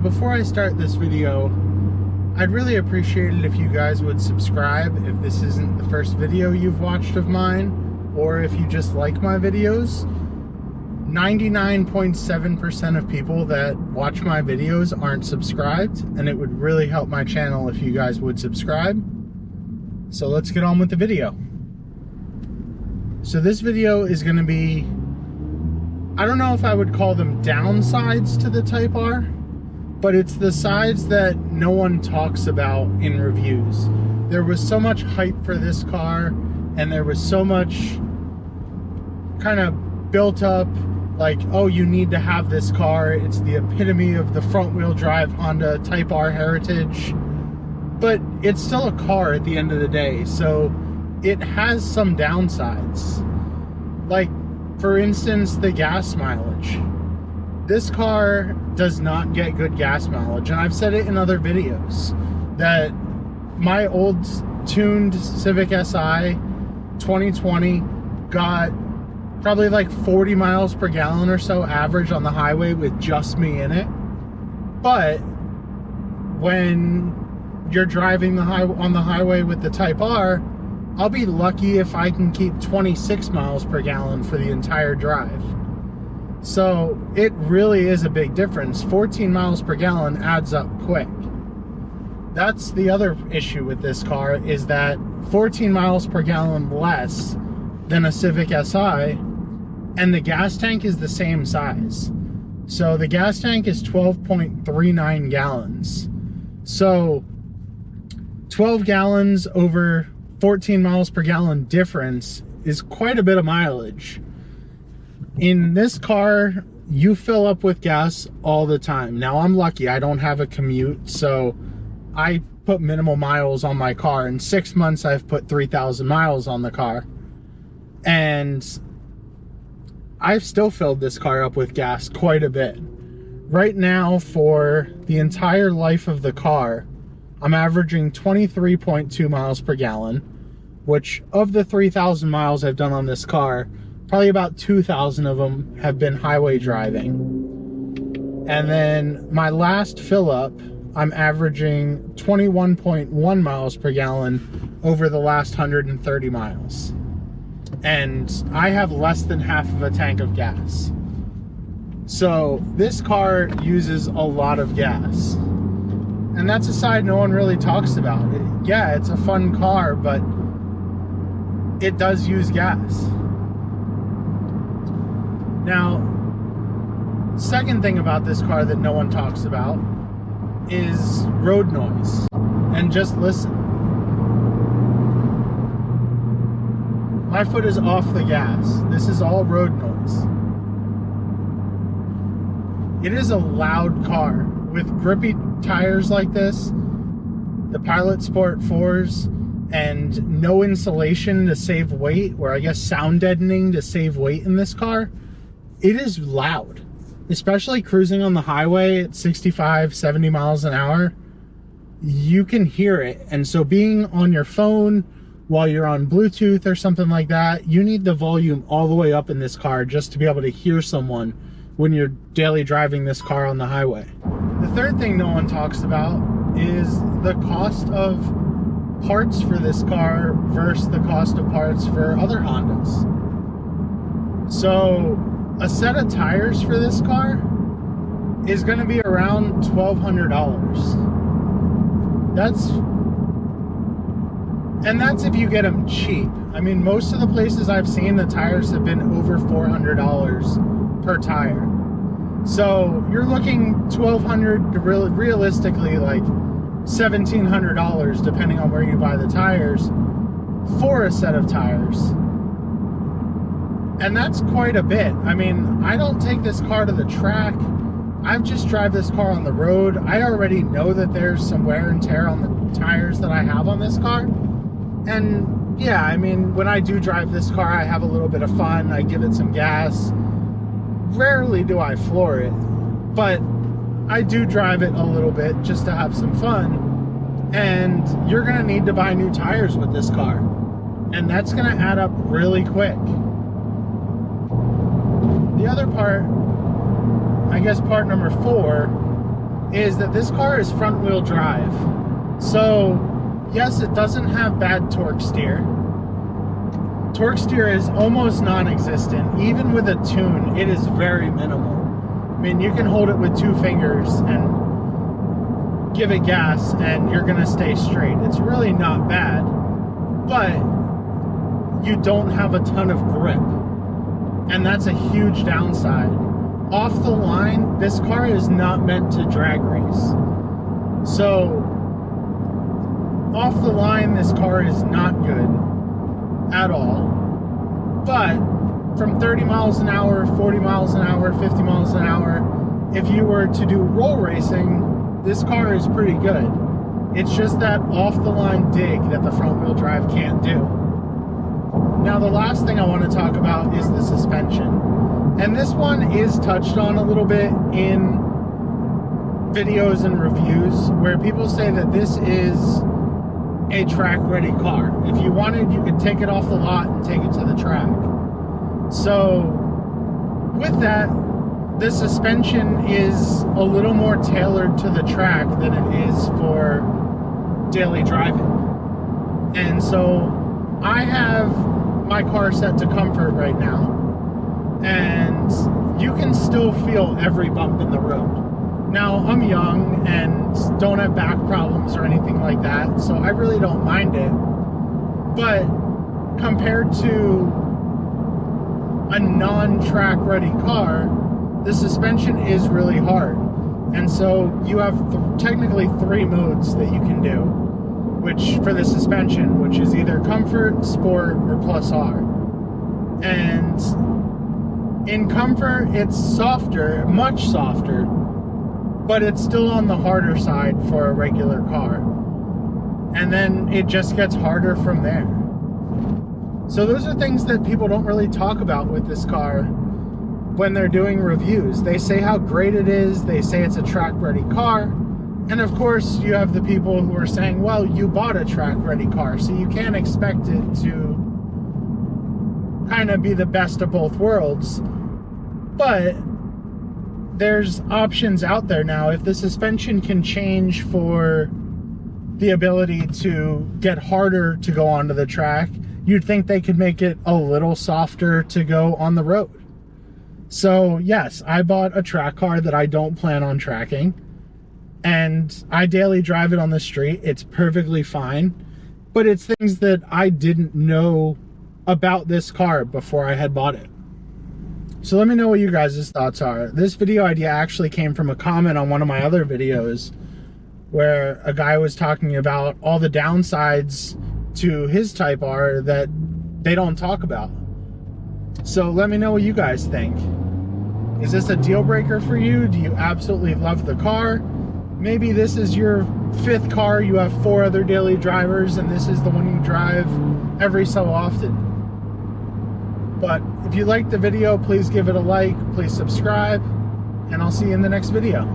before I start this video, I'd really appreciate it if you guys would subscribe if this isn't the first video you've watched of mine, or if you just like my videos. 99.7% of people that watch my videos aren't subscribed, and it would really help my channel if you guys would subscribe. So let's get on with the video. So this video is going to be, I don't know if I would call them downsides to the Type R, but it's the sides that no one talks about in reviews. There was so much hype for this car, and there was so much kind of built up, like, oh, you need to have this car. It's the epitome of the front-wheel drive Honda Type R heritage. But it's still a car at the end of the day, so it has some downsides. Like, for instance, the gas mileage. This car does not get good gas mileage, and I've said it in other videos that my old tuned Civic Si 2020 got probably like 40 miles per gallon or so average on the highway with just me in it. But when you're driving on the highway with the Type R, I'll be lucky if I can keep 26 miles per gallon for the entire drive. So it really is a big difference. 14 miles per gallon adds up quick. That's the other issue with this car, is that 14 miles per gallon less than a Civic Si, and the gas tank is the same size. So the gas tank is 12.39 gallons. So 12 gallons over 14 miles per gallon difference is quite a bit of mileage. In this car, you fill up with gas all the time. Now, I'm lucky. I don't have a commute, so I put minimal miles on my car. In 6 months, I've put 3,000 miles on the car. And I've still filled this car up with gas quite a bit. Right now, for the entire life of the car, I'm averaging 23.2 miles per gallon, which of the 3,000 miles I've done on this car, probably about 2,000 of them have been highway driving. And then my last fill up, I'm averaging 21.1 miles per gallon over the last 130 miles. And I have less than half of a tank of gas. So this car uses a lot of gas. And that's a side no one really talks about. Yeah, it's a fun car, but it does use gas. Now, second thing about this car that no one talks about is road noise. And just listen. My foot is off the gas. This is all road noise. It is a loud car. With grippy tires like this, the Pilot Sport 4s, and no insulation to save weight, or I guess sound deadening to save weight in this car, it is loud. Especially cruising on the highway at 65, 70 miles an hour, you can hear it. And so being on your phone while you're on Bluetooth or something like that, you need the volume all the way up in this car just to be able to hear someone when you're daily driving this car on the highway. The third thing no one talks about is the cost of parts for this car versus the cost of parts for other Hondas. So a set of tires for this car is going to be around $1,200. That's if you get them cheap. I mean, most of the places I've seen, the tires have been over $400 per tire. So you're looking $1,200 to realistically like $1,700, depending on where you buy the tires, for a set of tires. And that's quite a bit. I mean, I don't take this car to the track. I just drive this car on the road. I already know that there's some wear and tear on the tires that I have on this car. And yeah, I mean, when I do drive this car, I have a little bit of fun. I give it some gas. Rarely do I floor it, but I do drive it a little bit just to have some fun. And you're gonna need to buy new tires with this car, and that's gonna add up really quick. The other part, I guess part number 4, is that this car is front wheel drive. So yes, it doesn't have bad torque steer. Torque steer is almost non-existent. Even with a tune, it is very minimal. I mean, you can hold it with 2 fingers and give it gas and you're gonna stay straight. It's really not bad, but you don't have a ton of grip, and that's a huge downside. Off the line, this car is not meant to drag race. So off the line, this car is not good at all. But from 30 miles an hour, 40 miles an hour, 50 miles an hour, if you were to do roll racing, this car is pretty good. It's just that off the line dig that the front wheel drive can't do. Now the last thing I want to talk about is the suspension. And this one is touched on a little bit in videos and reviews where people say that this is a track ready car. If you wanted, you could take it off the lot and take it to the track. So with that, the suspension is a little more tailored to the track than it is for daily driving. And so I have my car set to comfort right now, and you can still feel every bump in the road. Now, I'm young and don't have back problems or anything like that, so I really don't mind it. But compared to a non-track ready car, the suspension is really hard. And so you have technically 3 modes that you can do, which for the suspension, which is either comfort, sport, or plus R. And in comfort, it's softer, much softer, but it's still on the harder side for a regular car. And then it just gets harder from there. So those are things that people don't really talk about with this car when they're doing reviews. They say how great it is, they say it's a track-ready car, and of course you have the people who are saying, well, you bought a track-ready car, so you can't expect it to kind of be the best of both worlds. But there's options out there now. If the suspension can change for the ability to get harder to go onto the track, you'd think they could make it a little softer to go on the road. So yes, I bought a track car that I don't plan on tracking, and I daily drive it on the street. It's perfectly fine, but it's things that I didn't know about this car before I had bought it. So let me know what you guys' thoughts are. This video idea actually came from a comment on one of my other videos where a guy was talking about all the downsides to his Type R that they don't talk about. So let me know what you guys think. Is this a deal breaker for you? Do you absolutely love the car? Maybe this is your 5th car, you have 4 other daily drivers, and this is the one you drive every so often. But if you liked the video, please give it a like, please subscribe, and I'll see you in the next video.